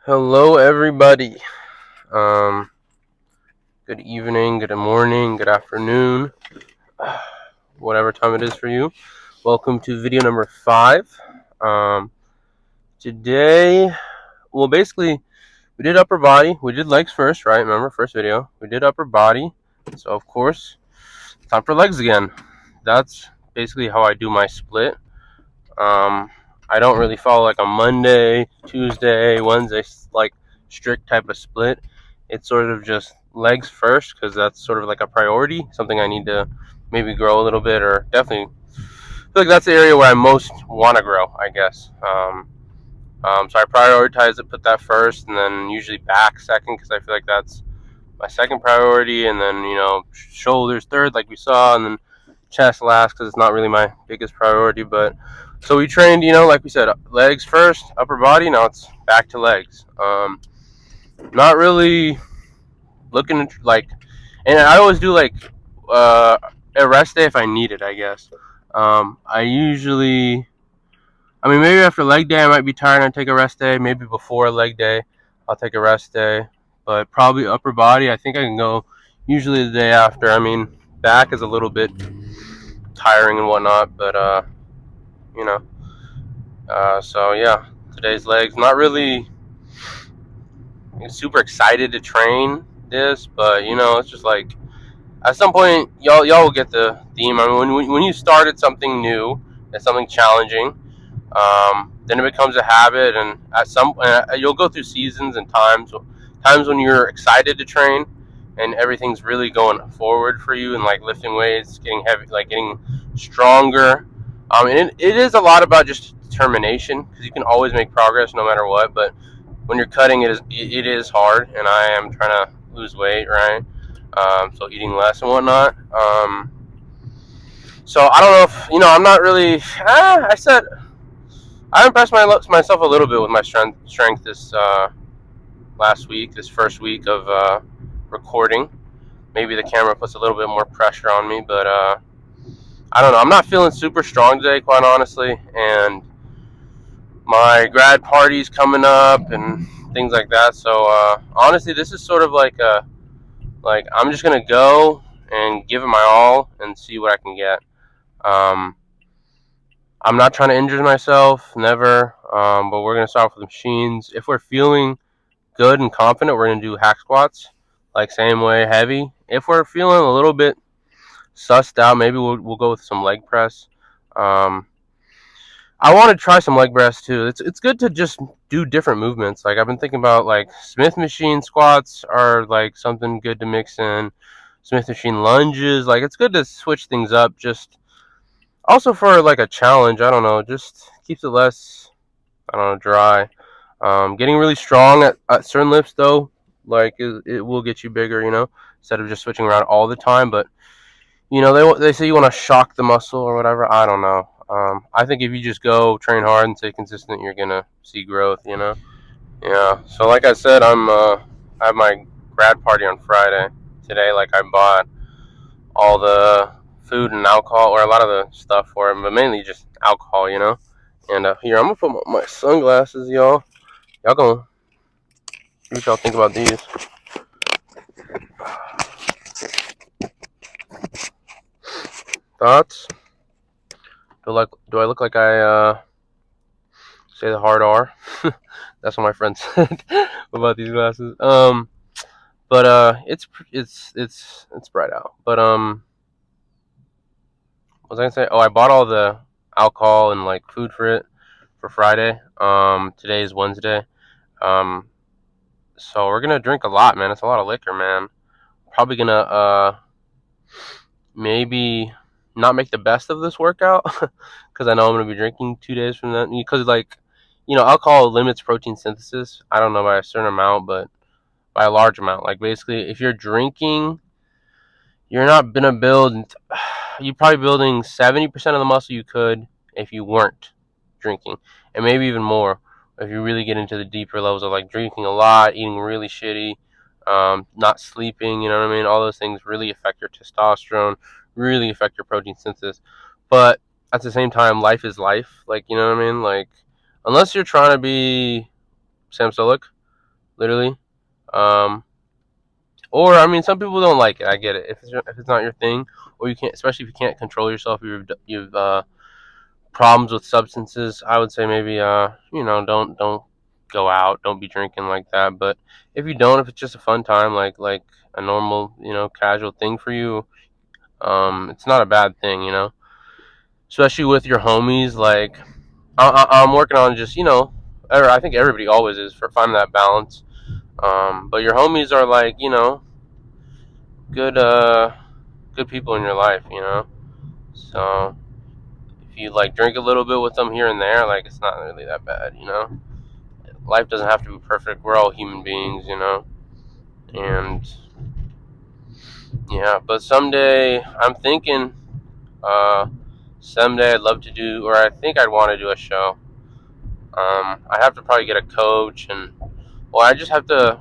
Hello, everybody. Um, Good evening, good morning, good afternoon, whatever time it is for you. Welcome to video number 5. Um, Today, well, basically, we did upper body. We did legs first, right? Remember, first video. We did upper body. So, of course, time for legs again. That's basically how I do my split. Um, I don't really follow like a Monday, Tuesday, Wednesday, like strict type of split. It's sort of just legs first because that's sort of like a priority, something I need to maybe grow a little bit, or definitely feel like that's the area where I most want to grow, I guess. So I prioritize it, put that first, and then usually back second because I feel like that's my second priority, and then shoulders third, like we saw, and then chest last because it's not really my biggest priority. But so we trained, like we said, legs first, upper body. Now it's back to legs. Not really looking at, like, and I always do like a rest day if I need it, I guess. I usually, I mean, maybe after leg day I might be tired and I take a rest day. Maybe before a leg day I'll take a rest day. But probably upper body, I think I can go usually the day after. I mean, back is a little bit tiring and whatnot, but you know. So yeah, today's legs. Not really super excited to train this, but it's just like at some point y'all will get the theme. I mean, when you started something new and something challenging, then it becomes a habit, and at some you'll go through seasons and times when you're excited to train and everything's really going forward for you, and like lifting weights, getting heavy, like getting stronger. And it is a lot about just determination because you can always make progress no matter what. But when you're cutting, it is hard, and I am trying to lose weight, right? So eating less and whatnot. So I don't know if I'm not really. I said I impressed myself a little bit with my strength this last week, this first week of recording. Maybe the camera puts a little bit more pressure on me, but I don't know. I'm not feeling super strong today, quite honestly, and my grad party's coming up and things like that. So honestly, this is sort of like I'm just gonna go and give it my all and see what I can get. Um, I'm not trying to injure myself, never. But we're gonna start off with machines. If we're feeling good and confident, we're gonna do hack squats, like same way, heavy. If we're feeling a little bit sussed out, maybe we'll go with some leg press. Um, I want to try some leg press too. It's good to just do different movements. Like I've been thinking about like Smith machine squats are like something good to mix in. Smith machine lunges, like it's good to switch things up. Just also for like a challenge. I don't know, just keeps it less, I don't know, dry. Getting really strong at certain lifts though, like it will get you bigger, instead of just switching around all the time. But they say you want to shock the muscle or whatever. I don't know. I think if you just go train hard and stay consistent, you're gonna see growth. Yeah. So like I said, I have my grad party on Friday. Today, like I bought all the food and alcohol, or a lot of the stuff for it, but mainly just alcohol. And here I'm gonna put my sunglasses, y'all. Y'all gonna see what y'all think about these. Thoughts? Do I look like I say the hard R? That's what my friend said about these glasses. But it's bright out. But what was I gonna say? Oh, I bought all the alcohol and like food for it for Friday. Today is Wednesday. Um, so we're gonna drink a lot, man. It's a lot of liquor, man. Probably gonna maybe not make the best of this workout because I know I'm gonna be drinking 2 days from that. Because like, alcohol limits protein synthesis. I don't know by a certain amount, but by a large amount. Like basically, if you're drinking, you're not gonna build. You're probably building 70% of the muscle you could if you weren't drinking, and maybe even more if you really get into the deeper levels of like drinking a lot, eating really shitty, not sleeping. You know what I mean? All those things really affect your testosterone, really affect your protein synthesis. But at the same time, life is life. Like, you know what I mean? Like, unless you're trying to be Sam Sulek, literally. Um, or I mean, some people don't like it. I get it. If it's not your thing, or you can't, especially if you can't control yourself, you've problems with substances. I would say maybe don't go out, don't be drinking like that. But if you don't, if it's just a fun time, like a normal casual thing for you, it's not a bad thing, especially with your homies. Like I'm working on just I think everybody always is for finding that balance. But your homies are like good good people in your life, So if you like drink a little bit with them here and there, like it's not really that bad. Life doesn't have to be perfect. We're all human beings. And yeah, but someday I'm thinking, uh, someday I'd love to do, or I think I'd want to do a show. I'd have to probably get a coach, and well, I just have to.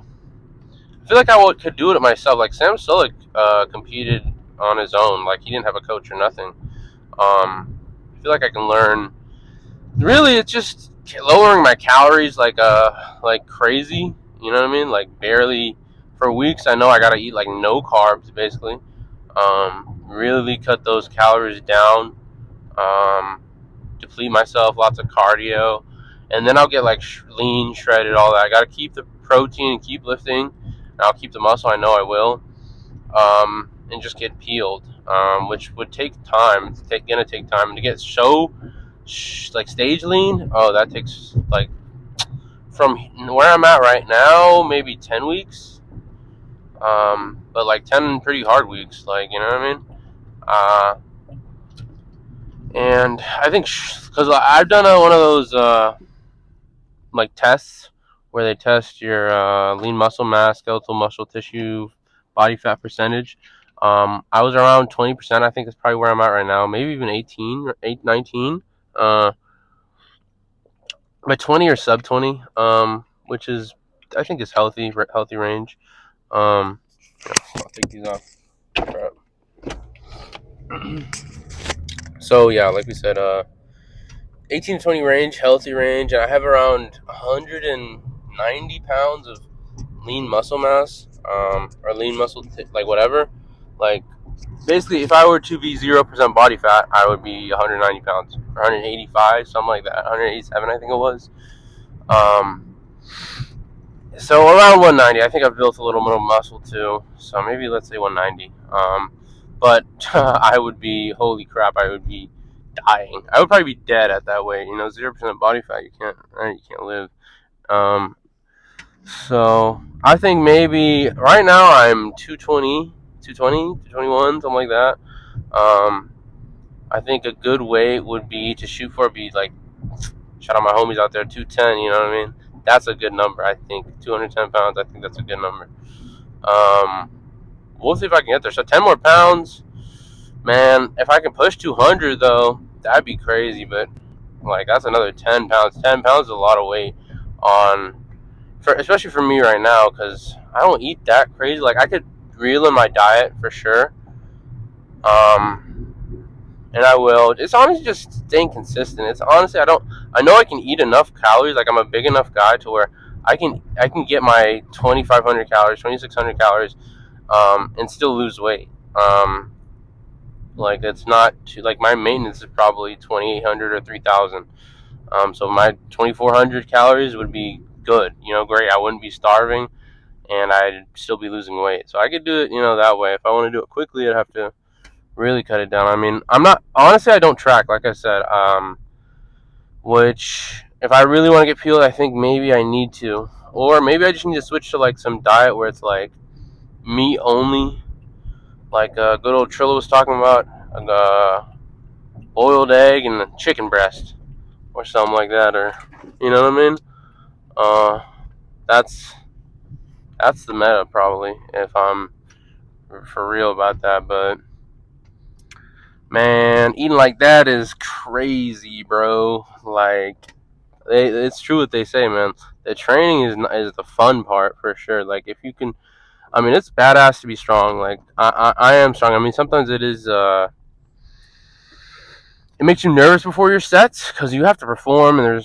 I feel like could do it myself. Like Sam Sulek competed on his own. Like he didn't have a coach or nothing. I feel like I can learn. Really, it's just lowering my calories like crazy. You know what I mean? Like barely for weeks. I know I gotta eat like no carbs basically. Really cut those calories down. Um, Deplete myself, lots of cardio, and then I'll get like lean, shredded, all that. I gotta keep the protein and keep lifting. And I'll keep the muscle. I know I will. And just get peeled, which would take time. It's gonna take time to get so like stage lean. Oh, that takes like from where I'm at right now, maybe 10 weeks. But like 10 pretty hard weeks. Like you know what I mean. And I think because I've done one of those like tests where they test your lean muscle mass, skeletal muscle tissue, body fat percentage. I was around 20%. I think that's probably where I'm at right now. Maybe even 18 or 19. But 20 or sub 20, which is I think is healthy range. I'll take these off. So yeah, like we said, 18 to 20 range, healthy range, and I have around 190 pounds of lean muscle mass, or lean muscle, like whatever. Like, basically, if I were to be 0% body fat, I would be 190 pounds, or 185, something like that, 187, I think it was. So around 190, I think I've built a little more muscle too, so maybe let's say 190. But I would be, holy crap, I would be dying. I would probably be dead at that weight. 0% body fat, you can't live. So I think maybe right now I'm 220, 221, something like that. I think a good weight would be to shoot for, be like, shout out my homies out there, 210, you know what I mean? That's a good number, I think. 210 pounds, I think that's a good number. We'll see if I can get there. So 10 more pounds, man. If I can push 200 though, that'd be crazy. But like that's another 10 pounds. 10 pounds is a lot of weight especially for me right now, because I don't eat that crazy. Like I could reel in my diet for sure. And I will. It's honestly just staying consistent. It's honestly I know I can eat enough calories. Like I'm a big enough guy to where I can get my 2,500 calories, 2,600 calories, and still lose weight. Like it's not too, like my maintenance is probably 2,800 or 3,000. So my 2,400 calories would be good. Great. I wouldn't be starving, and I'd still be losing weight. So I could do it, that way. If I want to do it quickly, I'd have to really cut it down. I mean, I'm not, honestly, I don't track, like I said. Which if I really want to get peeled, I think maybe I need to, or maybe I just need to switch to like some diet where it's like meat only, like good old Trillo was talking about, boiled egg and a chicken breast or something like that, or you know what I mean. That's the meta probably, if I'm for real about that. But man, eating like that is crazy, bro. Like it's true what they say, man. The training is the fun part for sure. Like if you can, I mean, it's badass to be strong. Like I am strong. I mean, sometimes it is. It makes you nervous before your sets because you have to perform, and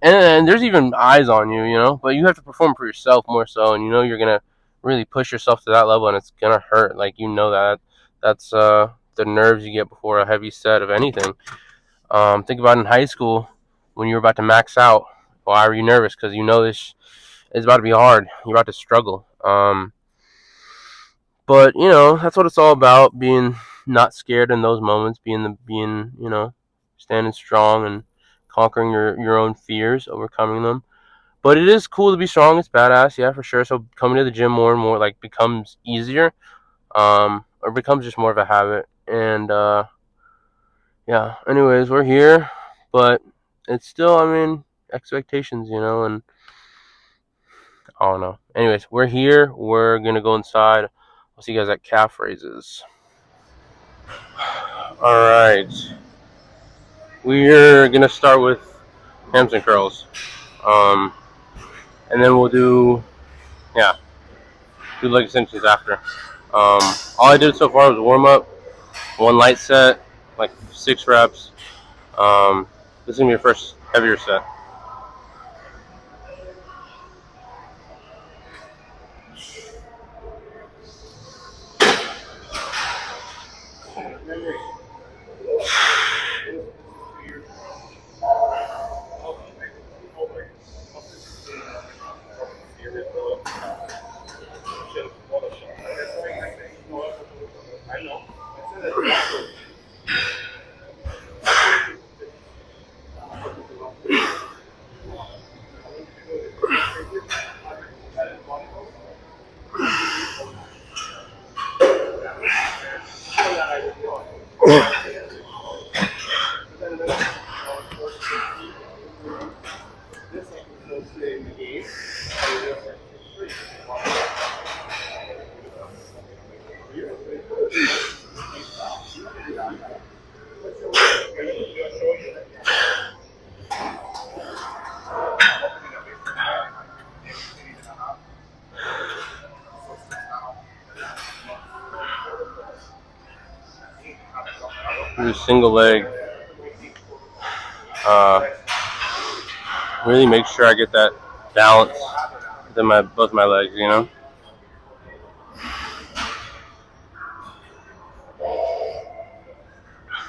and there's even eyes on you, but you have to perform for yourself more so, and you're gonna really push yourself to that level, and it's gonna hurt. Like that. That's the nerves you get before a heavy set of anything. Think about in high school when you were about to max out. Why were you nervous? Because this is about to be hard. You're about to struggle. But that's what it's all about: being not scared in those moments, being standing strong and conquering your own fears, overcoming them. But it is cool to be strong. It's badass, yeah, for sure. So coming to the gym more and more like becomes easier, or becomes just more of a habit. And yeah. Anyways, we're here, but it's still, expectations, and I don't know. Anyways, we're here. We're gonna go inside. I'll see you guys at calf raises. All right. We're gonna start with hamstring curls, and then we'll do leg extensions after. All I did so far was warm up, one light set, like 6 reps. This is gonna be your first heavier set. Do single leg. Really make sure I get that balance within both my legs, The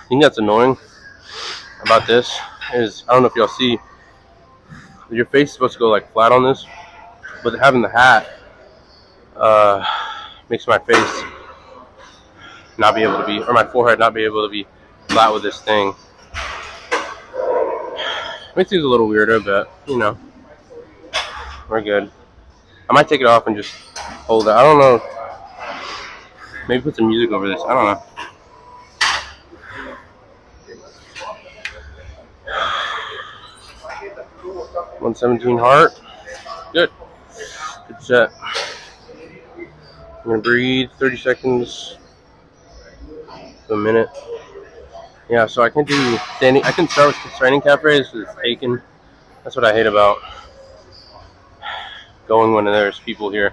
thing that's annoying about this is, I don't know if y'all see, your face is supposed to go like flat on this, but having the hat makes my face not be able to be, or my forehead not be able to be flat with this thing. Makes things a little weirder, but we're good. I might take it off and just hold it. I don't know. Maybe put some music over this. I don't know. $117 heart. Good. Good set. I'm gonna breathe 30 seconds to a minute. Yeah, so I can do standing. I can start with standing calf raise because it's taken. That's what I hate about going when there's people here.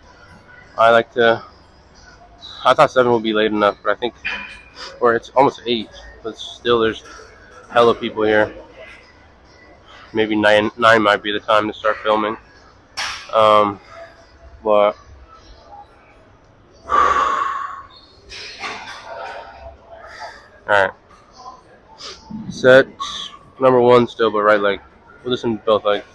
I thought 7 would be late enough, but I think, or it's almost 8, but still there's hella people here. Maybe 9 might be the time to start filming. But alright. Set number 1 still, but right leg. We'll listen to both legs.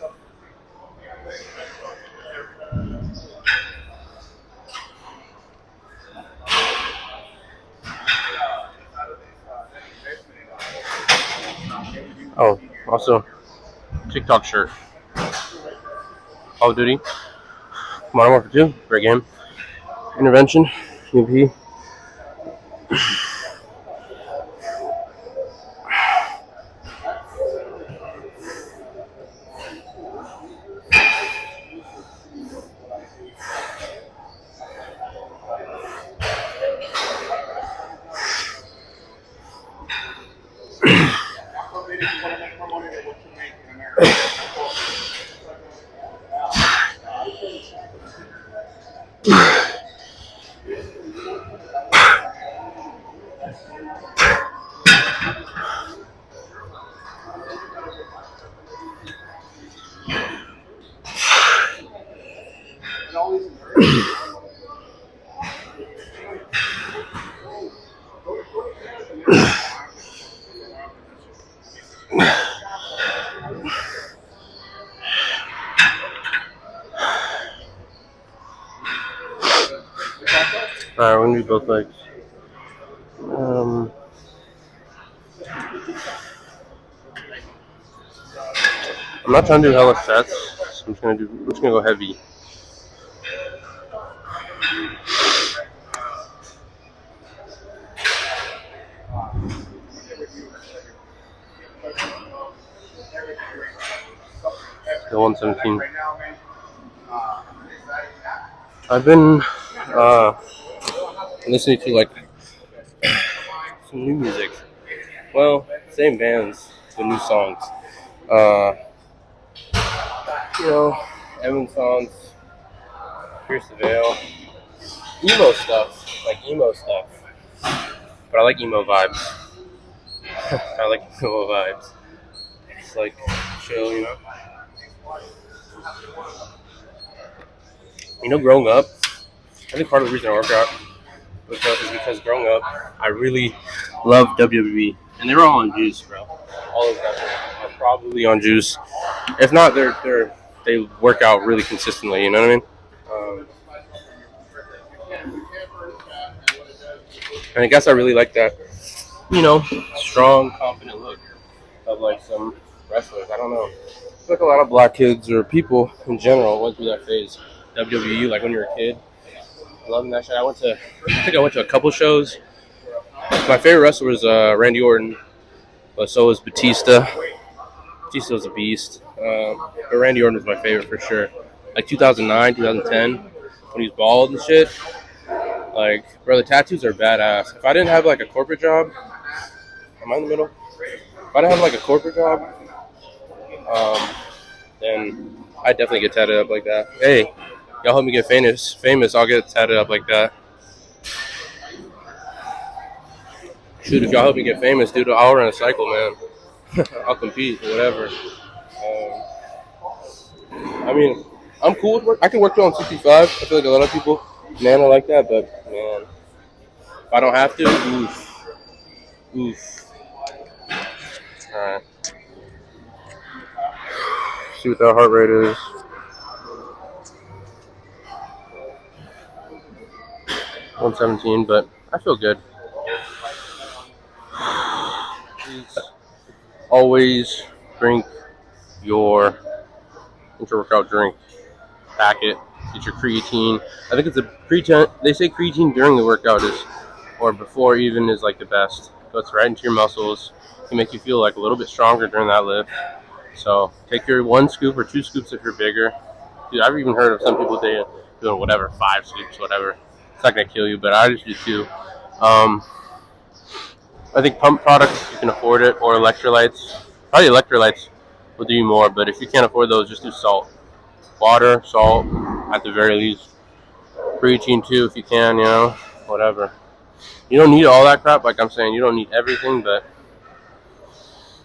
Oh, also, TikTok shirt. Call of Duty. Modern Warfare 2. Great game. Intervention. UMP. Alright, we're gonna do both legs. I'm not trying to do hella sets, so I'm just gonna go heavy. The 117. I've been listening to like some new music. Well, same bands, but new songs. Evan Songs, Pierce the Veil, emo stuff. But I like emo vibes. I like emo vibes. It's like chill, Growing up, I think part of the reason I work out is because growing up, I really loved WWE, and they were all on juice, bro. All of them are probably on juice. If not, they work out really consistently. You know what I mean? And I guess I really like that, strong, confident look of like some wrestlers. I don't know. I feel like a lot of black kids or people in general went through that phase. WWE, like when you were a kid. Loving that shit. I think I went to a couple shows. My favorite wrestler was Randy Orton, but so was Batista. Batista was a beast. But Randy Orton was my favorite for sure. Like 2009, 2010, when he was bald and shit. Like, bro, the tattoos are badass. If I didn't have like a corporate job, am I in the middle? If I didn't have like a corporate job, then I'd definitely get tatted up like that. Hey, y'all help me get famous, I'll get tatted up like that. Shoot, if y'all help me get famous, dude, I'll run a cycle, man. I'll compete, whatever. I mean, I'm cool with work. I can work till I'm 65. I feel like a lot of people, man, are like that, but man, if I don't have to, oof. All right. See what that heart rate is. 117, but I feel good. Please always drink your intra-workout drink. Pack it. Get your creatine. I think it's a creatine. They say creatine during the workout or before even is like the best. Goes right into your muscles. Can make you feel like a little bit stronger during that lift. So take your 1 scoop or 2 scoops if you're bigger. Dude, I've even heard of some people doing whatever, 5 scoops, whatever. It's not gonna kill you, but I just do 2. I think pump products, if you can afford it, or electrolytes. Probably electrolytes will do you more, but if you can't afford those, just do salt. Water, salt, at the very least. Creatine too, if you can, whatever. You don't need all that crap, like I'm saying. You don't need everything, but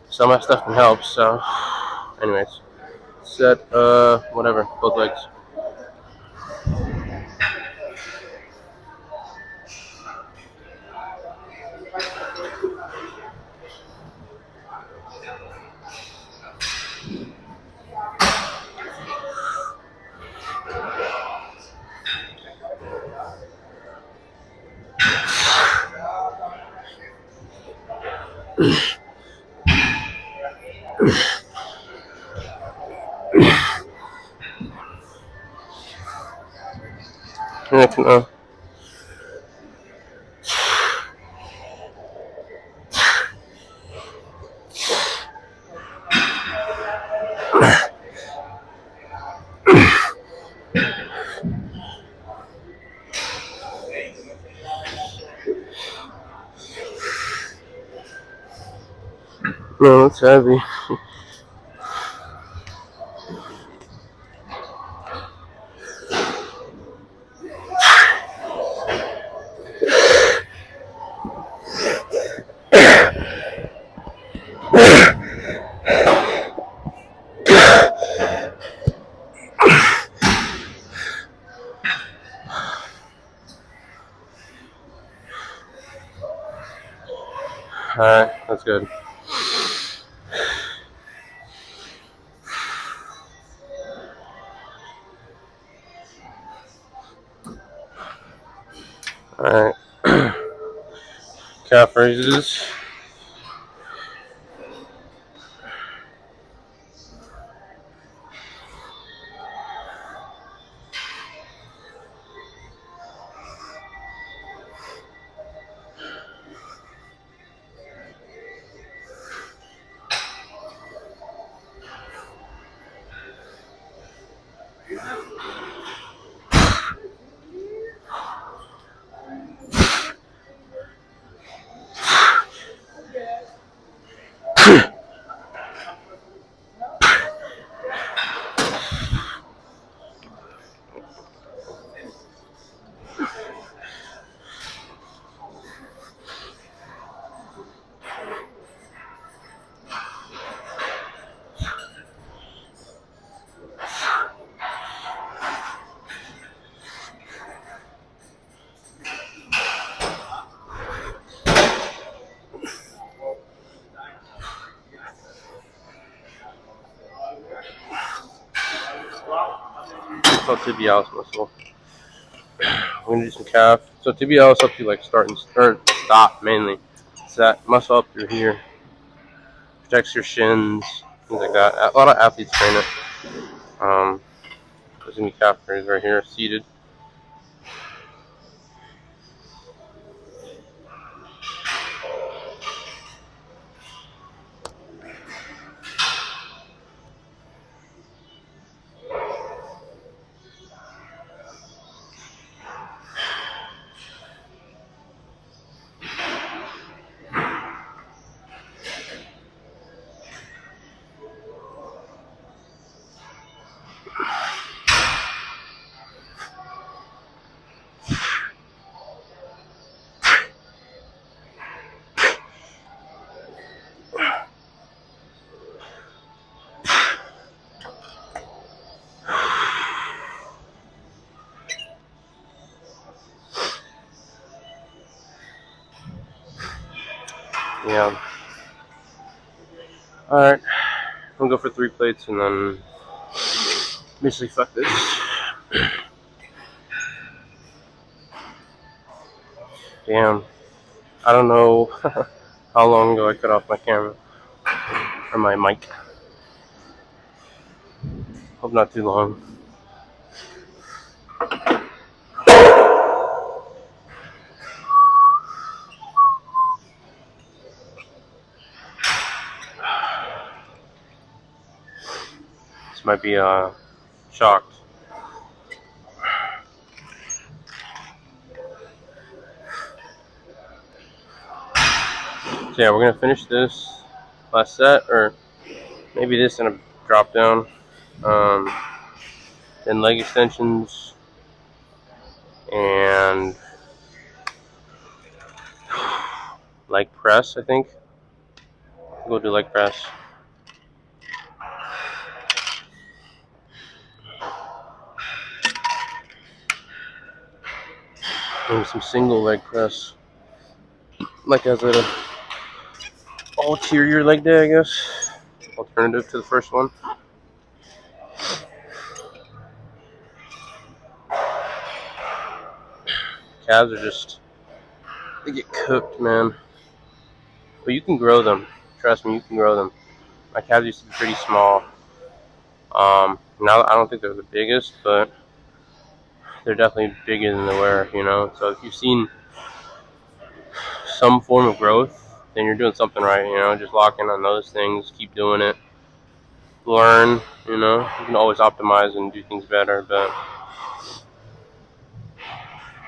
some of that stuff can help. So, anyways, set, whatever, both legs. No, it's heavy. Alright, that's good. Alright. Calf raises. So tibialis muscle. We're gonna do some calf. So tibialis helps you like start and stop mainly. It's that muscle up through here. Protects your shins, things like that. A lot of athletes train it. There's gonna be calf raises right here, seated. Yeah. Alright. I'm gonna go for 3 plates and then basically fuck this. Damn. I don't know how long ago I cut off my camera. Or my mic. Hope not too long. This might be shocked. So yeah, we're gonna finish this last set, or maybe this and a drop down. Then leg extensions and leg press, I think. We'll do leg press. Maybe some single leg press. Like as a ulterior leg day, I guess. Alternative to the first one. Calves are just, they get cooked, man. But you can grow them. Trust me, you can grow them. My calves used to be pretty small. Now I don't think they're the biggest, but they're definitely bigger than they were, you know. So if you've seen some form of growth, then you're doing something right, you know. Just lock in on those things, keep doing it, learn, you know. You can always optimize and do things better, but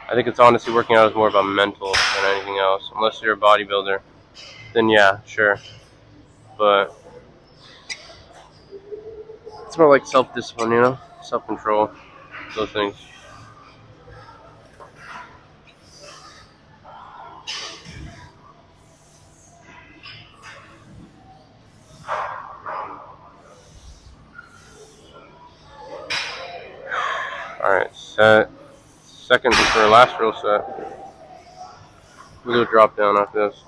I think it's honestly working out is more about mental than anything else. Unless you're a bodybuilder, then yeah, sure. But it's more like self-discipline, you know, self-control, those things. All right, set. Second for last real set. We'll do a drop down after this.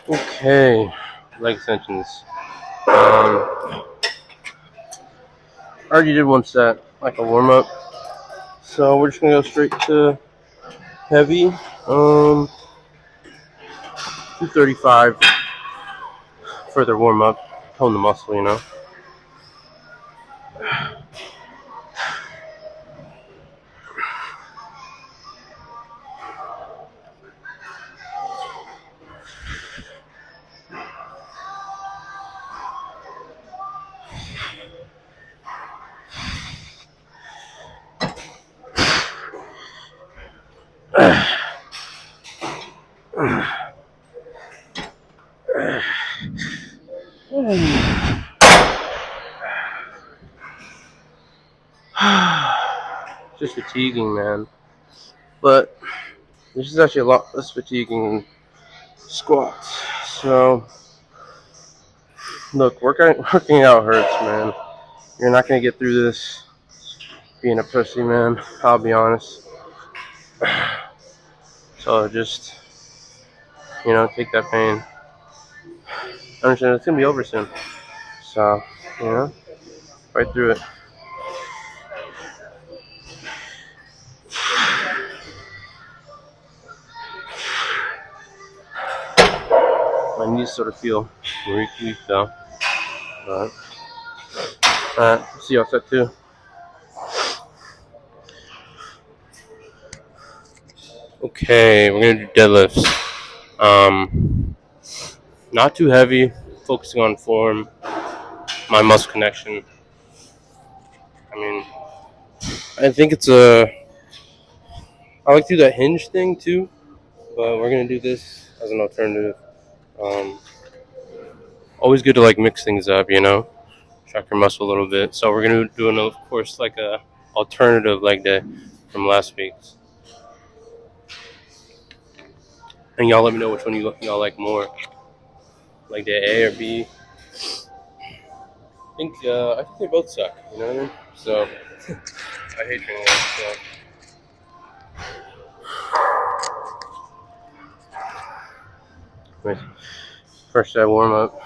Okay, leg extensions. I already did one set, like a warm up. So we're just gonna go straight to heavy. 235 for their warm up, tone the muscle, you know. Just fatiguing, man. But this is actually a lot less fatiguing than squats. So, look, working out hurts, man. You're not gonna get through this being a pussy, man. I'll be honest. So just, take that pain. Understand it's gonna be over soon. So, fight through it. My knees sort of feel weak though. But, alright, see you all set 2. Okay, we're gonna do deadlifts. Not too heavy, focusing on form, my muscle connection. I think I like to do that hinge thing too, but we're gonna do this as an alternative. Always good to like mix things up, shock your muscle a little bit. So we're gonna do, of course, like a alternative leg day from last week's. And y'all let me know which one y'all like more, like day A or B. I think they both suck. You know what I mean? So I hate training legs. So first set warm up.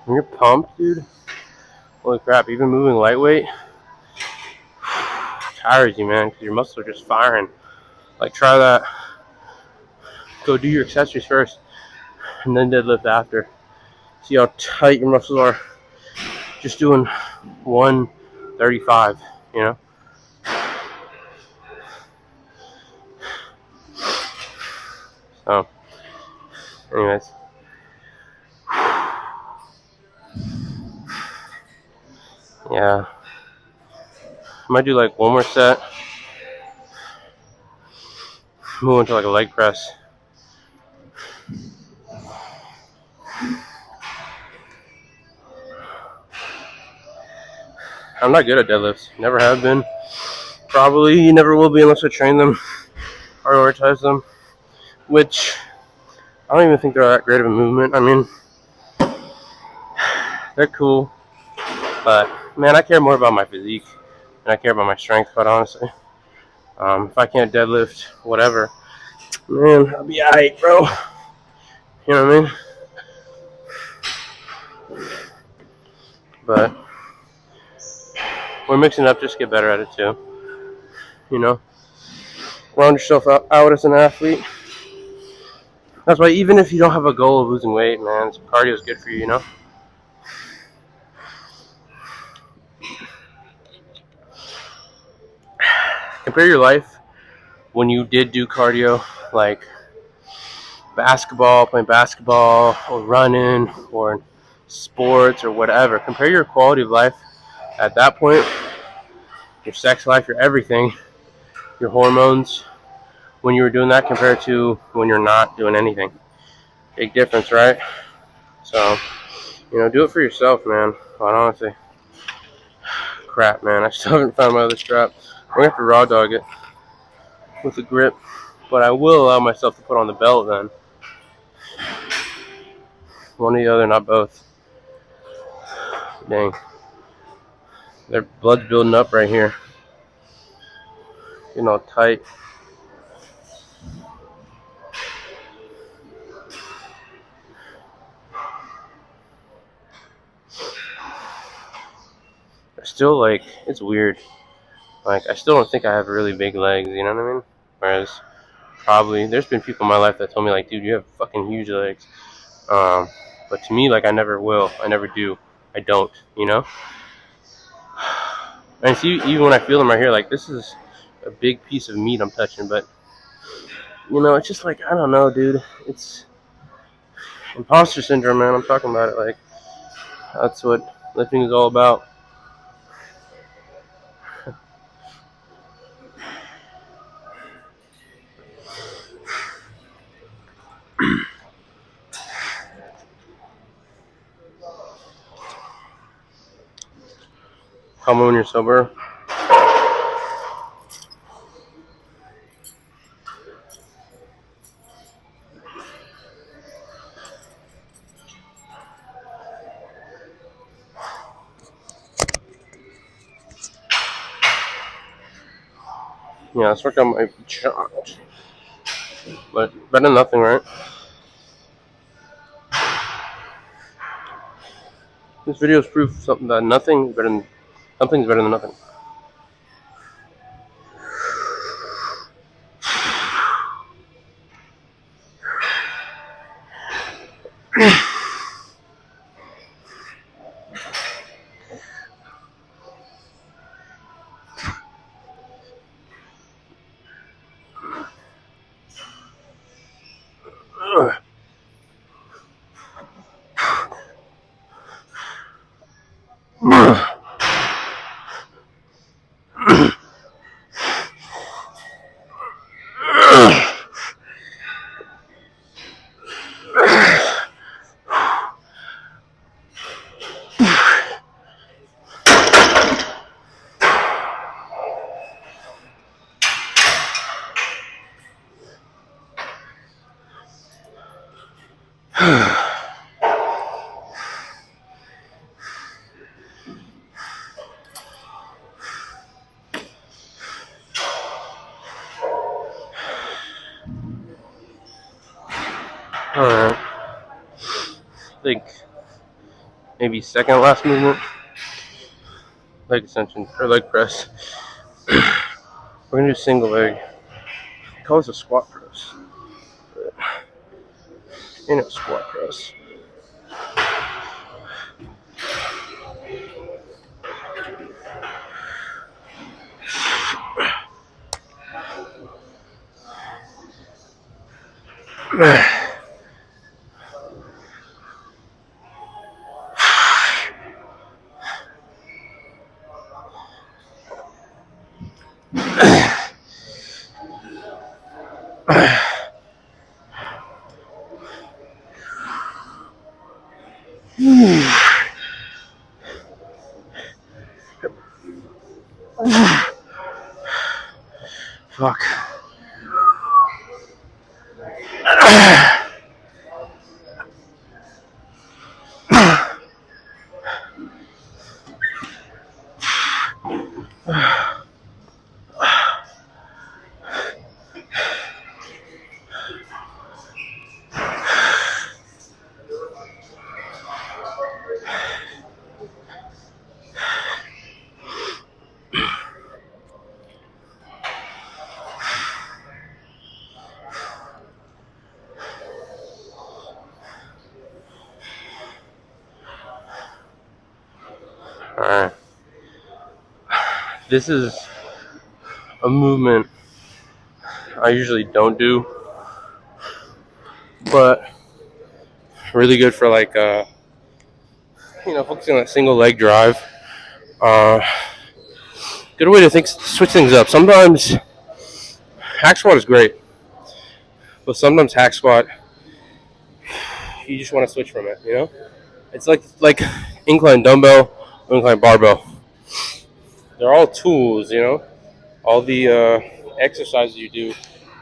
When you're pumped, dude, holy crap, even moving lightweight tires you, man, because your muscles are just firing. Like, try that. Go do your accessories first, and then deadlift after. See how tight your muscles are. Just doing 135, So, anyways. Yeah. I might do like one more set. Move into like a leg press. I'm not good at deadlifts. Never have been. Probably never will be unless I train them, prioritize them. Which I don't even think they're that great of a movement. I mean, they're cool, but man, I care more about my physique and I care about my strength, quite honestly. If I can't deadlift, whatever, man, I'll be alright, bro. You know what I mean? But we're mixing it up just to get better at it too. Round yourself out as an athlete. That's why even if you don't have a goal of losing weight, man, cardio is good for you, you know? Compare your life when you did do cardio, like playing basketball, or running, or sports, or whatever. Compare your quality of life at that point, your sex life, your everything, your hormones, when you were doing that compared to when you're not doing anything. Big difference, right? So, do it for yourself, man. Quite honestly. Crap, man. I still haven't found my other strap. We're going to have to raw dog it with a grip. But I will allow myself to put on the belt then. One or the other, not both. Dang. Their blood's building up right here. Getting all tight. Still, like, it's weird. Like, I still don't think I have really big legs, you know what I mean? Whereas, probably, there's been people in my life that told me, like, dude, you have fucking huge legs. But to me, like, I never will. I never do. I don't, you know? And see, even when I feel them right here, like, this is a big piece of meat I'm touching, but, it's just like, I don't know, dude. It's imposter syndrome, man. I'm talking about it. Like, that's what lifting is all about. Come when you're sober. Yeah, this workout might be chopped. But better than nothing, right? This video is proof of something that something's better than nothing. Alright. I think maybe second last movement. Leg extension or leg press. We're gonna do single leg. It calls a squat press. Squat press. Fuck. Alright. This is a movement I usually don't do, but really good for like focusing on a single leg drive. Uh, good way to switch things up. Sometimes hack squat is great, but sometimes hack squat you just want to switch from it. It's like incline dumbbell, incline barbell. They're all tools. All the exercises you do,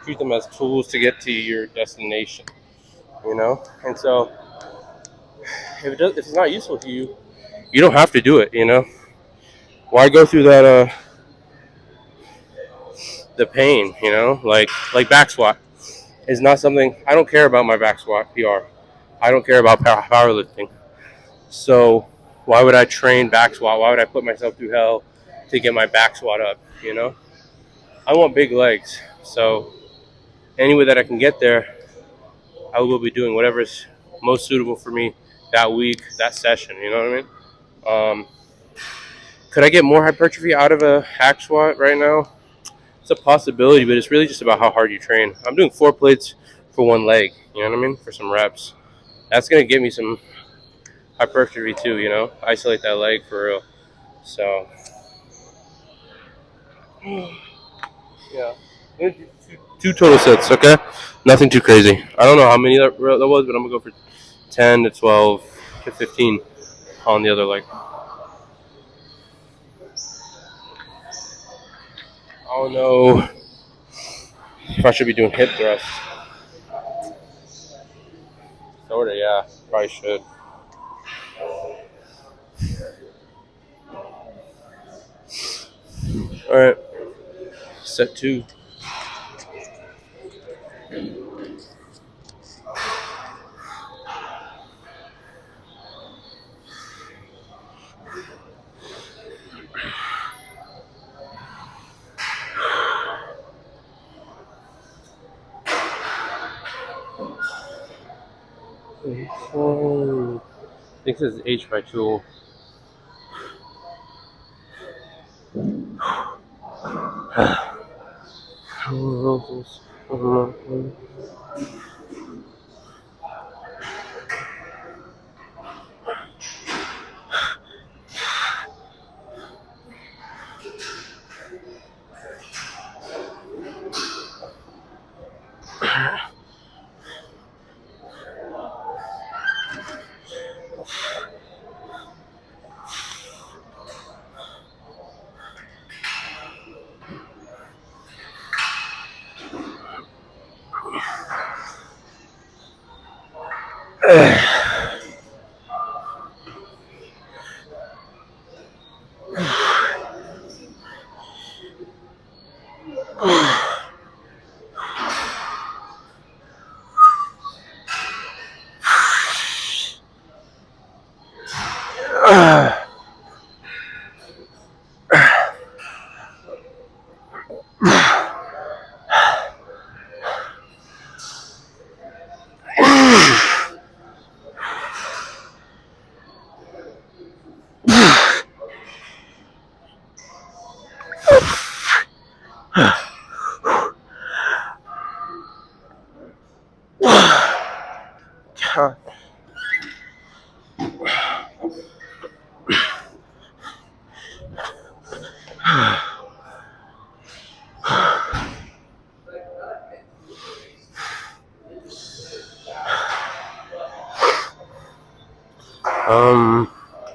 treat them as tools to get to your destination. And so if it's not useful to you, you don't have to do it. Why go through that the pain? Like back squat is not something I don't care about. My back squat PR. I don't care about powerlifting. So why would I train back squat? Why would I put myself through hell to get my back squat up? I want big legs. So any way that I can get there, I will be doing whatever is most suitable for me that week, that session. You know what I mean? Could I get more hypertrophy out of a hack squat right now? It's a possibility, but it's really just about how hard you train. I'm doing 4 plates for one leg. You know what I mean? For some reps. That's gonna get me some hypertrophy too. Isolate that leg for real. So yeah, two total sets. Okay, nothing too crazy. I don't know how many that was, but I'm gonna go for 10 to 12 to 15 on the other leg. I don't know if I should be doing hip thrusts. Sorta, yeah, probably should. All right, set 2. I think this is H by tool.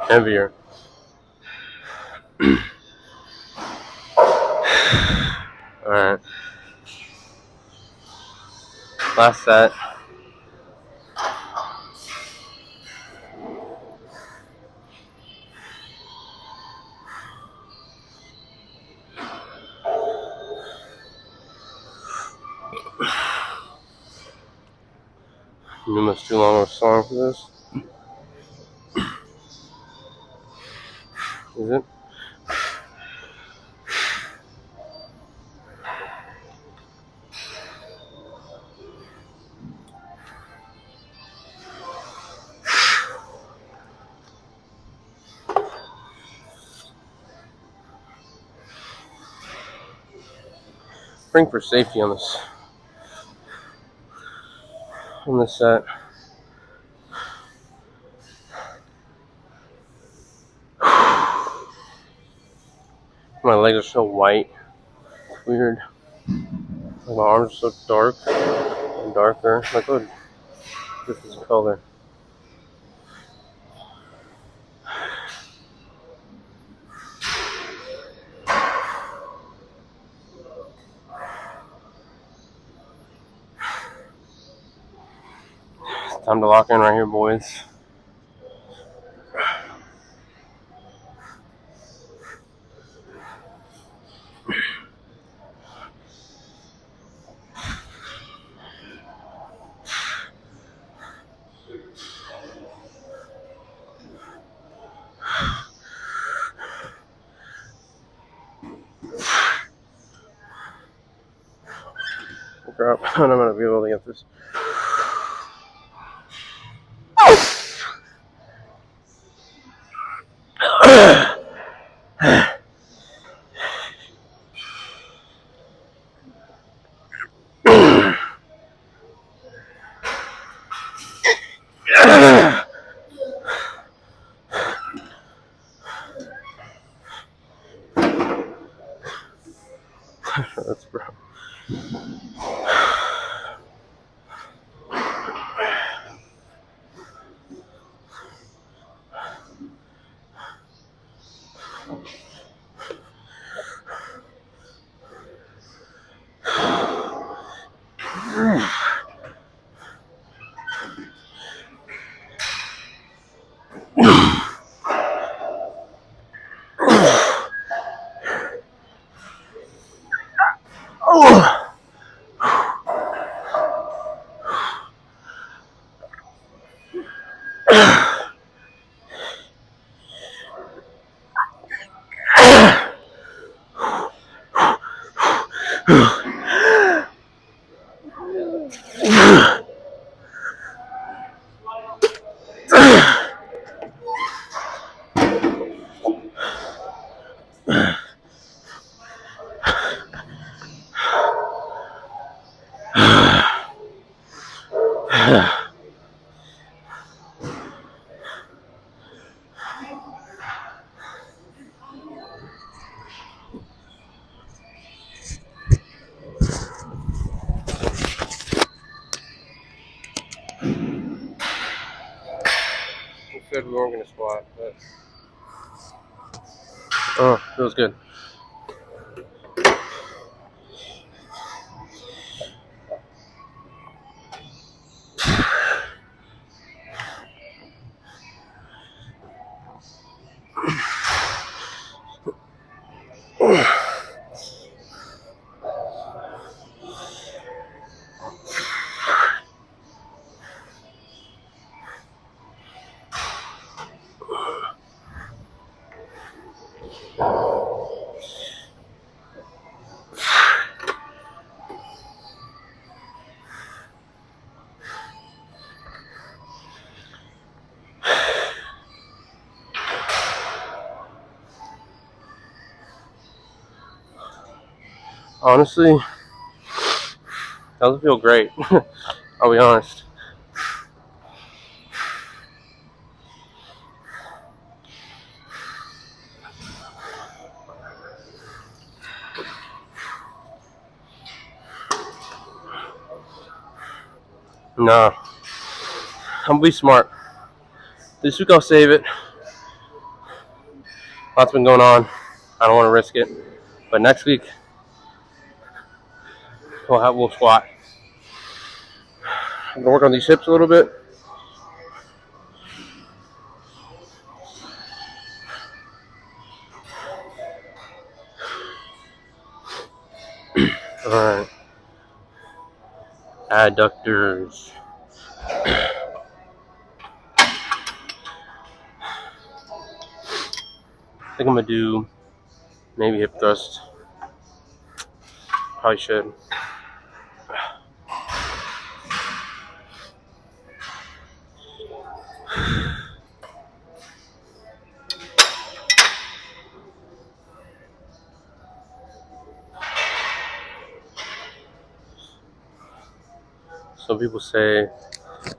Heavier. All right. Last set. You must too long of a song for this. Is it? spring for safety on this set. My legs are so white. It's weird. My arms are so dark and darker. Like, look, this is color. It's time to lock in right here, boys. Crap, I'm not gonna be able to get this. That's bro. We said we weren't gonna squat, but oh, feels good. Honestly, doesn't feel great. I'll be honest. Nah, I'm gonna be smart. This week I'll save it. Lots been going on. I don't want to risk it. But next week we'll squat. I'm gonna work on these hips a little bit. All right. Adductors. I think I'm gonna do maybe hip thrust. Probably should. Some people say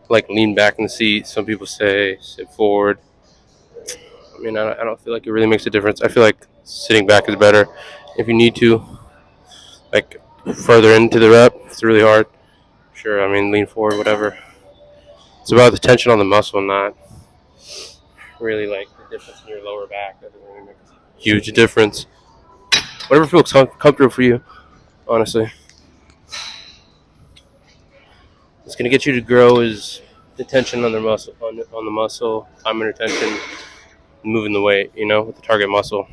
like lean back in the seat. Some people say sit forward. I mean, I don't feel like it really makes a difference. I feel like sitting back is better. If you need to, like further into the rep, if it's really hard. Sure, I mean lean forward, whatever. It's about the tension on the muscle, not really like the difference in your lower back. That doesn't really make a huge difference. Whatever feels comfortable for you, honestly. What's gonna get you to grow is the tension on the muscle, on the muscle, time under tension, moving the weight. With the target muscle.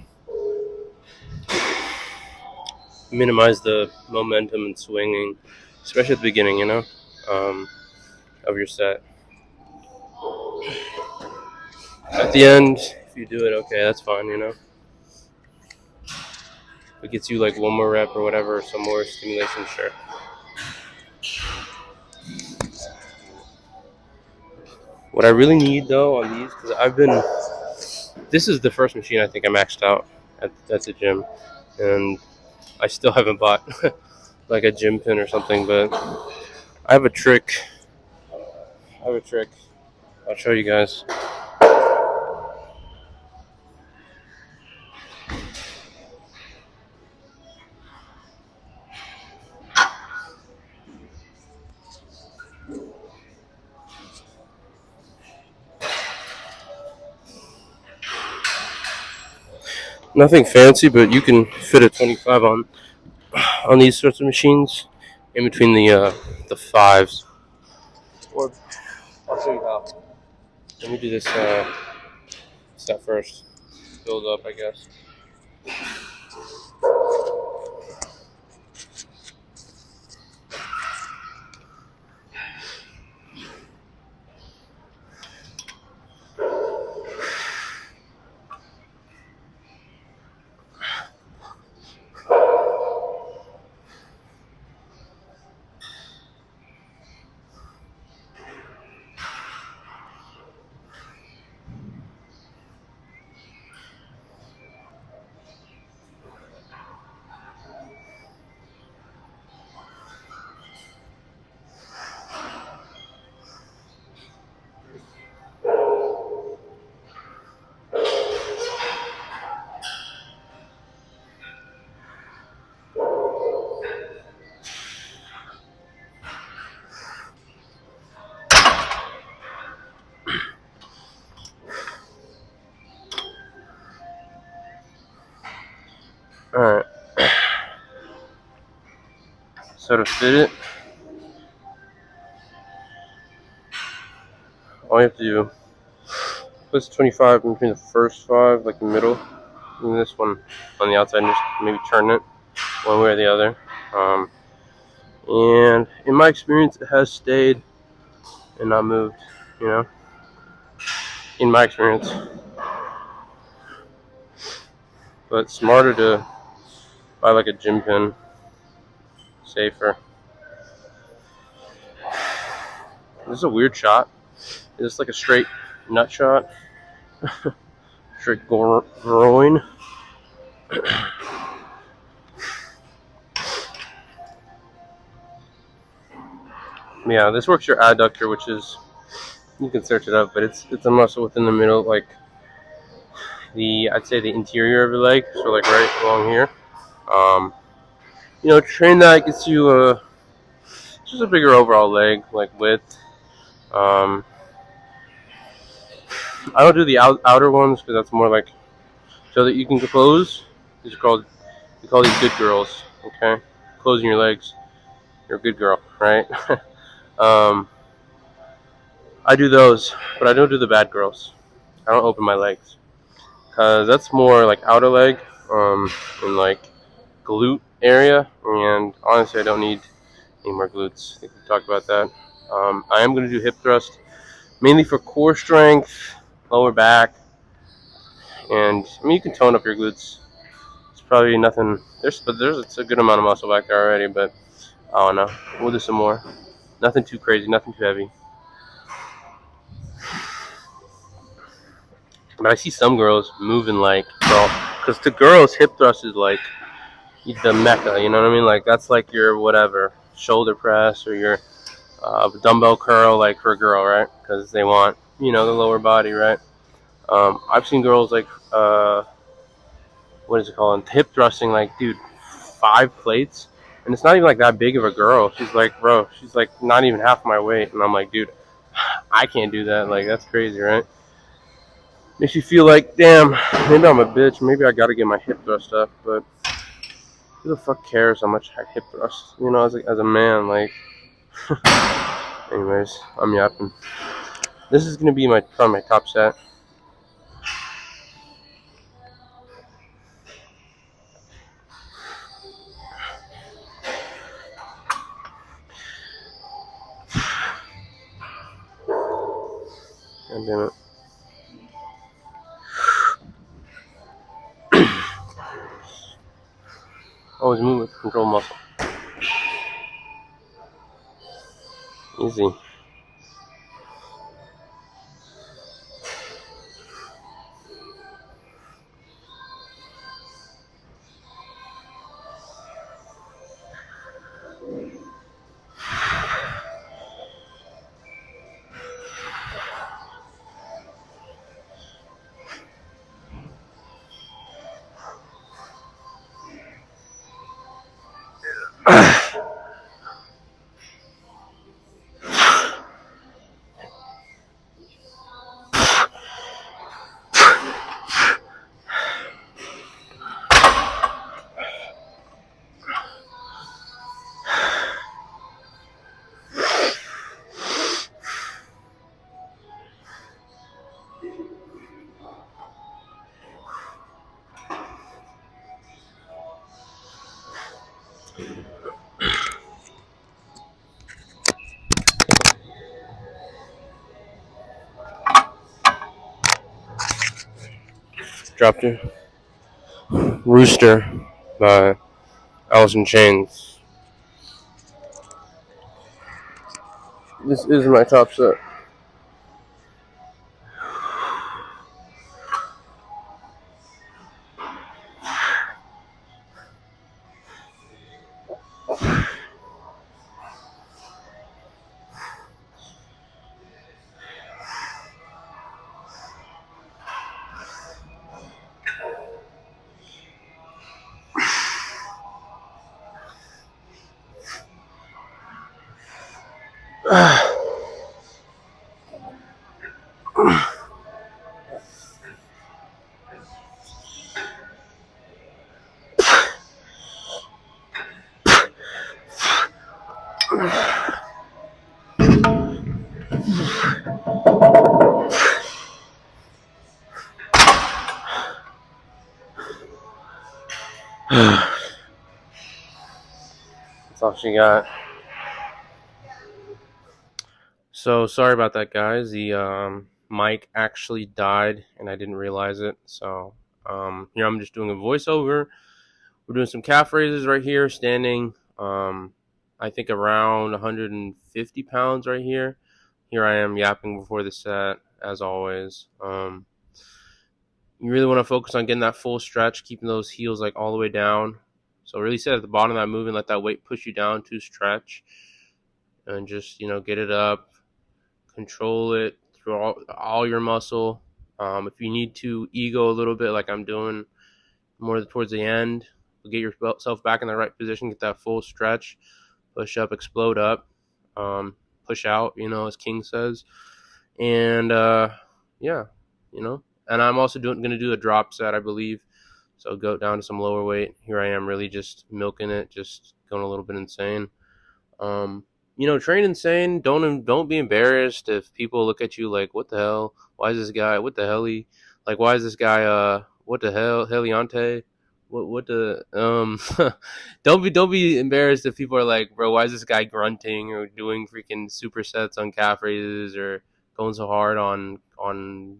Minimize the momentum and swinging, especially at the beginning. Of your set. At the end, if you do it, okay, that's fine. If it gets you like one more rep or whatever, some more stimulation, sure. What I really need though on these, because this is the first machine I think I maxed out at the gym, and I still haven't bought like a gym pin or something, but I have a trick. I'll show you guys. Nothing fancy, but you can fit a 25 on these sorts of machines in between the fives. Or I'll show you how. Let me do this set first. Build up, I guess. Alright. So to fit it, all you have to do, put 25 in between the first five, like the middle, and this one on the outside, and just maybe turn it one way or the other. And in my experience, it has stayed and not moved, in my experience. But it's smarter to buy like a gym pin, safer. This is a weird shot. Is this like a straight nut shot? Straight groin? Yeah, this works your adductor, which is, you can search it up, but it's a muscle within the middle, like I'd say the interior of your leg, so like right along here. Train that gets you just a bigger overall leg, like width. I don't do the outer ones because that's more like so that you can close. We call these good girls. Okay, closing your legs, you're a good girl, right? I do those, but I don't do the bad girls. I don't open my legs because that's more like outer leg, and like glute area. And honestly, I don't need any more glutes. I think we talked about that. I am going to do hip thrust, mainly for core strength, lower back, and I mean you can tone up your glutes. It's probably nothing. There's it's a good amount of muscle back there already, but I don't know. We'll do some more. Nothing too crazy, nothing too heavy. But I see some girls moving like, because to girls, hip thrust is like the mecca. You know what I mean? Like that's like your whatever shoulder press or your dumbbell curl like for a girl, right? Because they want the lower body, right? I've seen girls like what is it called? Hip thrusting, like, dude, 5 plates, and it's not even like that big of a girl. She's like, bro, she's like not even half my weight, and I'm like, dude, I can't do that. Like, that's crazy, right? Makes you feel like, damn, maybe I'm a bitch. Maybe I gotta get my hip thrust up, but who the fuck cares how much I hip thrust? As a man, like. Anyways, I'm yapping. This is gonna be probably my top set. God damn it. Always move with control muscle. Easy. Dropped it. Rooster by Alice in Chains. This is my top set. That's all she got. So sorry about that, guys. The mic actually died, and I didn't realize it. So here I'm just doing a voiceover. We're doing some calf raises right here, standing. I think around 150 pounds right here. Here I am yapping before the set, as always. You really want to focus on getting that full stretch, keeping those heels like all the way down. So really sit at the bottom of that move and let that weight push you down to stretch, and just get it up, control it through all your muscle. If you need to ego a little bit, like I'm doing more towards the end, get yourself back in the right position, get that full stretch, push up, explode up, push out, as King says. And yeah, and I'm also going to do a drop set, I believe. So go down to some lower weight. Here I am really just milking it, just going a little bit insane. Train insane. Don't be embarrassed if people look at you like, what the hell? Why is this guy? What the hell? Why is this guy? What the hell? Heliante? What the don't be embarrassed if people are like, bro, why is this guy grunting or doing freaking supersets on calf raises or going so hard on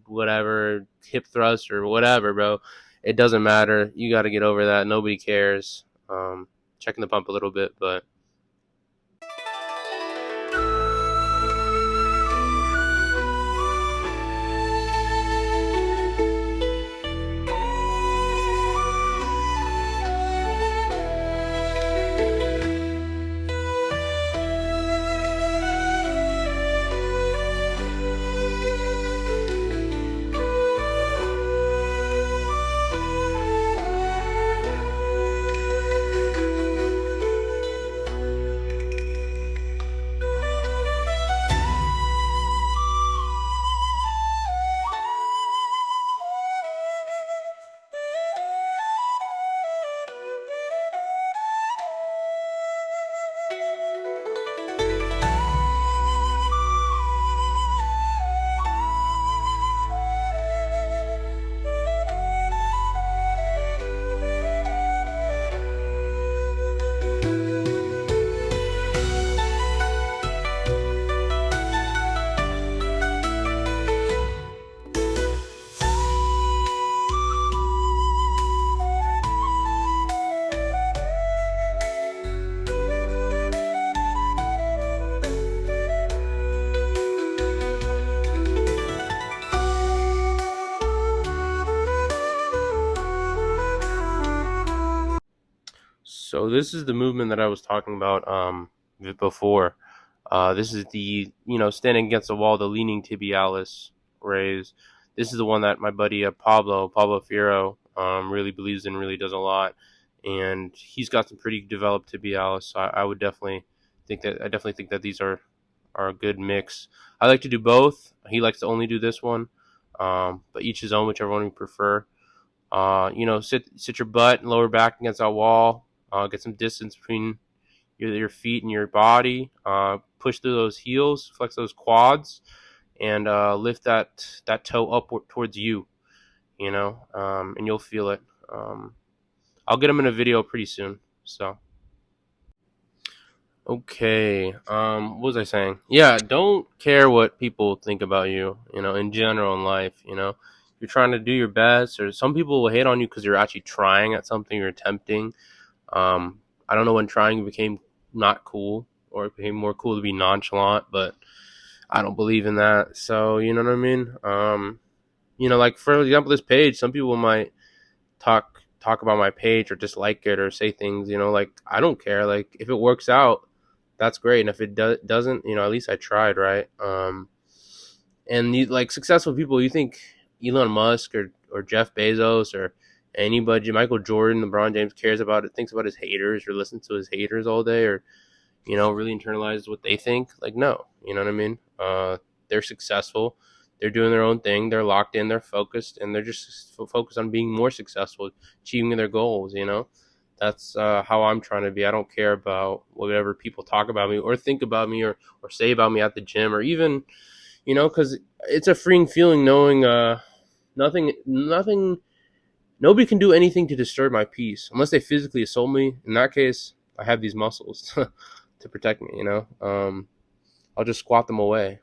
whatever hip thrust or whatever, bro. It doesn't matter. You got to get over that. Nobody cares. Checking the pump a little bit, but So this is the movement that I was talking about before. This is the, standing against the wall, the leaning tibialis raise. This is the one that my buddy Pablo Fierro really believes in, really does a lot, and he's got some pretty developed tibialis. So I would definitely think that these are a good mix. I like to do both. He likes to only do this one, but each his own, whichever one you prefer. Sit your butt and lower back against that wall. Get some distance between your feet and your body. Push through those heels, flex those quads, and lift that toe upward towards you. And you'll feel it. I'll get them in a video pretty soon. So. Okay. What was I saying? Yeah, don't care what people think about you, in general in life, You're trying to do your best, or some people will hate on you because you're actually trying at something, you're attempting. I don't know when trying became not cool, or it became more cool to be nonchalant, but I don't believe in that. So, you know what I mean? Like for example, this page, some people might talk about my page or dislike it or say things, like I don't care. Like if it works out, that's great, and if it doesn't, at least I tried, right? And you, like successful people, you think Elon Musk or Jeff Bezos or anybody, Michael Jordan, LeBron James cares about it, thinks about his haters or listens to his haters all day, or really internalizes what they think? Like, no, you know what I mean? They're successful. They're doing their own thing. They're locked in. They're focused, and they're just focused on being more successful, achieving their goals. That's how I'm trying to be. I don't care about whatever people talk about me or think about me or say about me at the gym, or even, because it's a freeing feeling knowing nothing, nobody can do anything to disturb my peace unless they physically assault me. In that case, I have these muscles to protect me. I'll just squat them away.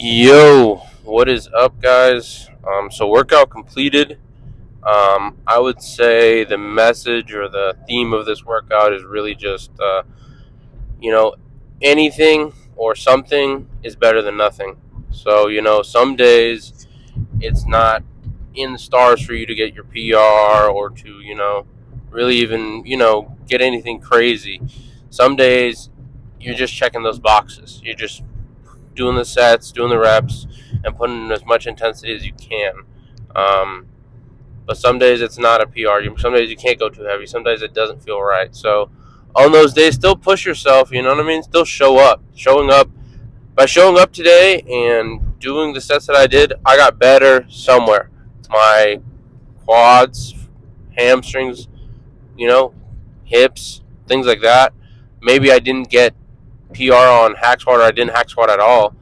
Yo, what is up, guys? So workout completed. I would say the message or the theme of this workout is really just, you know, anything or something is better than nothing. So, some days it's not in the stars for you to get your PR or to, really even, get anything crazy. Some days you're just checking those boxes. You're just doing the sets, doing the reps, and putting in as much intensity as you can. Um, but some days it's not a PR. Some days you can't go too heavy. Some days it doesn't feel right. So on those days, still push yourself. You know what I mean? Still show up. Showing up today and doing the sets that I did, I got better somewhere. My quads, hamstrings, hips, things like that. Maybe I didn't get PR on hack squat or I didn't hack squat at all.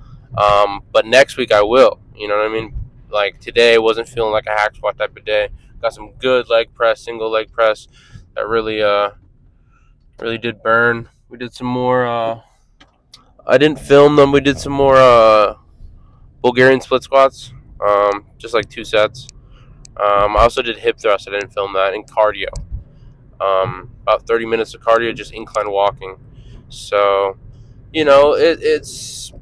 But next week I will. You know what I mean? Like today wasn't feeling like a hack squat type of day. Got some good leg press, single leg press that really did burn. We did some more. I didn't film them. We did some more Bulgarian split squats. Just like 2 sets. I also did hip thrust. I didn't film that, and cardio. About 30 minutes of cardio, just incline walking. So it's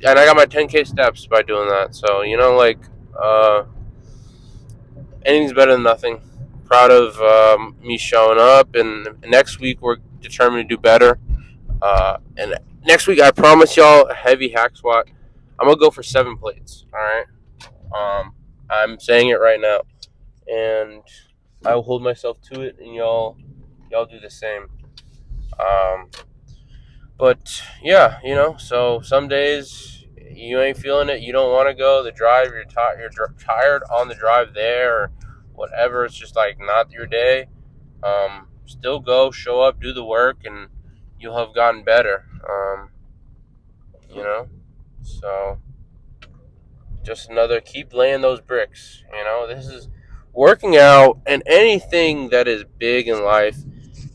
and I got my 10K steps by doing that. So uh, anything's better than nothing. Proud of me showing up, and next week we're determined to do better. And next week I promise y'all a heavy hack squat. I'm gonna go for 7 plates. All right. I'm saying it right now, and I will hold myself to it, and y'all do the same. Um, But yeah, so some days you ain't feeling it, you don't want to go. The drive, you're tired on the drive there, or whatever. It's just like not your day. Still go, show up, do the work, and you'll have gotten better. You know, so just another keep laying those bricks. This is working out and anything that is big in life,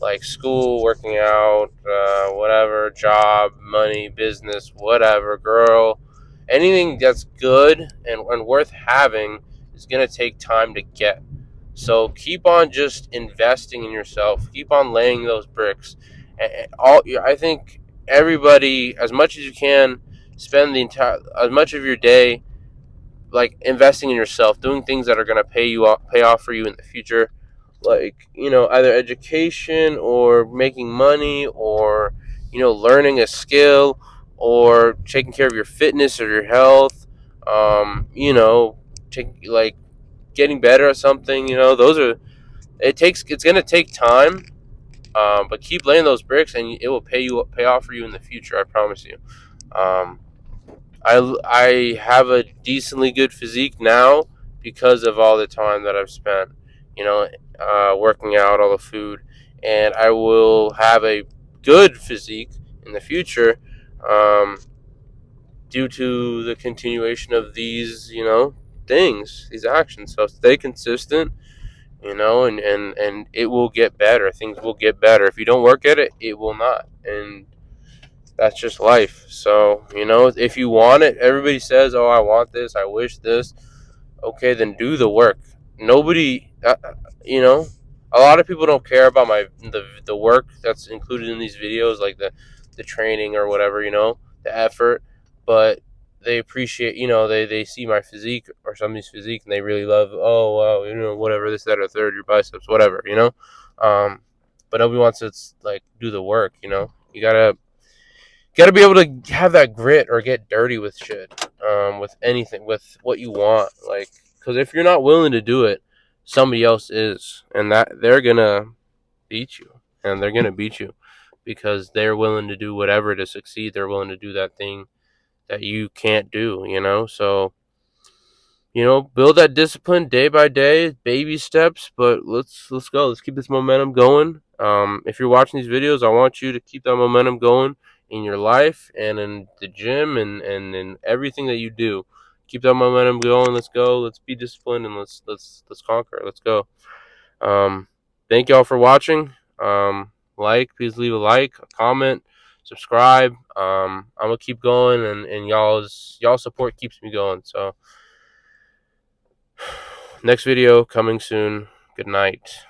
like school, working out, whatever, job, money, business, whatever, girl, anything that's good and worth having is going to take time to get. So keep on just investing in yourself. Keep on laying those bricks. I think everybody, as much as you can, spend the entire as much of your day like investing in yourself, doing things that are going to pay off for you in the future, like either education or making money or learning a skill or taking care of your fitness or your health. Take like getting better at something. Those are it's going to take time, but keep laying those bricks and it will pay off for you in the future. I promise you. Um, I have a decently good physique now because of all the time that I've spent, working out, all the food, and I will have a good physique in the future, um, due to the continuation of these, things, these actions. So stay consistent, and it will get better. Things will get better. If you don't work at it, it will not. And that's just life. So, if you want it, everybody says, "Oh, I want this. I wish this." Okay, then do the work. Nobody, you know, a lot of people don't care about the work that's included in these videos, like the training or whatever, the effort, but they appreciate, they see my physique or somebody's physique and they really love, oh, wow, whatever, this, that, or third, your biceps, whatever. Um, but nobody wants to like do the work. You gotta be able to have that grit or get dirty with shit, with anything, with what you want, like, because if you're not willing to do it, somebody else is, and that they're gonna beat you, and they're gonna beat you because they're willing to do whatever to succeed. They're willing to do that thing that you can't do. So build that discipline day by day, baby steps. But let's go. Let's keep this momentum going. If you're watching these videos, I want you to keep that momentum going in your life and in the gym and in everything that you do. Keep that momentum going. Let's go. Let's be disciplined and let's conquer. Let's go. Thank y'all for watching. Please leave a like, a comment, subscribe. I'm gonna keep going, and y'all's support keeps me going. So next video coming soon. Good night.